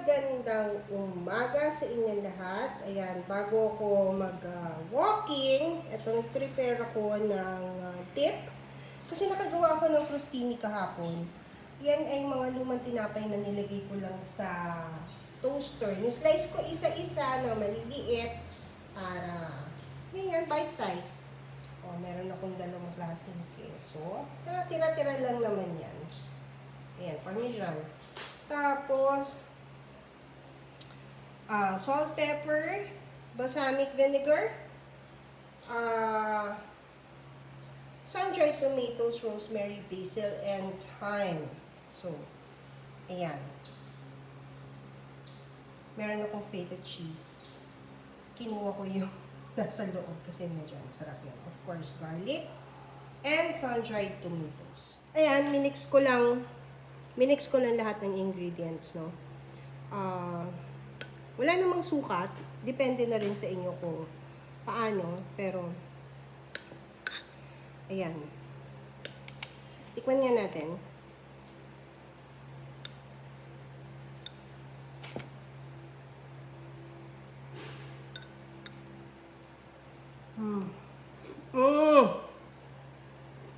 magandang umaga sa inyong lahat. Ayan, bago ko mag-walking, eto nag-prepare ako ng tip. Kasi nakagawa ako ng crostini kahapon. Yan ay mga lumang tinapay na nilagay ko lang sa toaster. Ni-slice ko isa-isa na maliliit para, yan, bite size. O, meron akong dalawang klaseng keso. Tira-tira lang naman yan. Ayan, parmesan. Tapos, salt, pepper, balsamic vinegar, sun-dried tomatoes, rosemary, basil, and thyme. So, ayan. Meron akong feta cheese. Kinuha ko yung nasa loob kasi medyo masarap yun. Of course, garlic and sun-dried tomatoes. Ayan, minix ko lang lahat ng ingredients, no? Wala namang sukat. Depende na rin sa inyo kung paano. Pero, ayan. Tikman nga natin.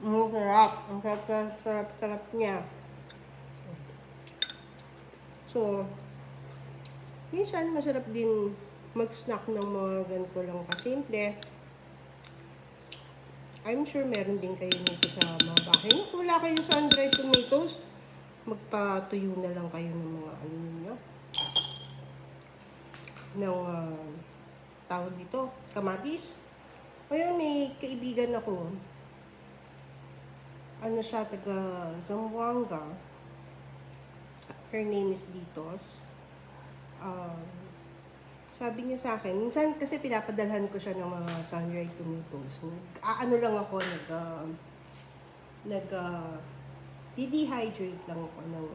Ang sarap. Ang sarap niya. So, minsan masarap din mag-snack ng mga ganito lang kasimple. I'm sure meron din kayo nito sa mga bahay. Kung wala kayong sun-dried tomatoes, magpatuyo na lang kayo ng mga ano niyo. Ng tawag dito, kamatis. Ngayon may kaibigan ako. Ano siya, taga Zamboanga. Her name is Ditos. Sabi niya sa akin, minsan kasi pinapadalhan ko siya ng mga sun-dried tomatoes. Ano lang ako, dehydrate lang ako ng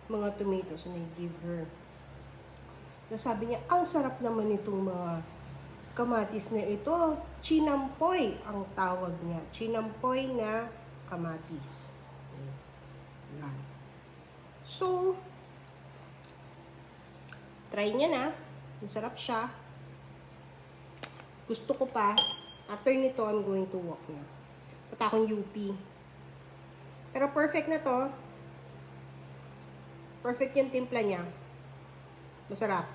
mga tomatoes and I give her. Tapos sabi niya, ang sarap naman itong mga kamatis na ito. Chinampoy ang tawag niya. Chinampoy na kamatis. Yan. So, try niya na. Masarap siya. Gusto ko pa. After nito, I'm going to walk na. Punta akong UP. Pero perfect na to. Perfect yung timpla niya. Masarap.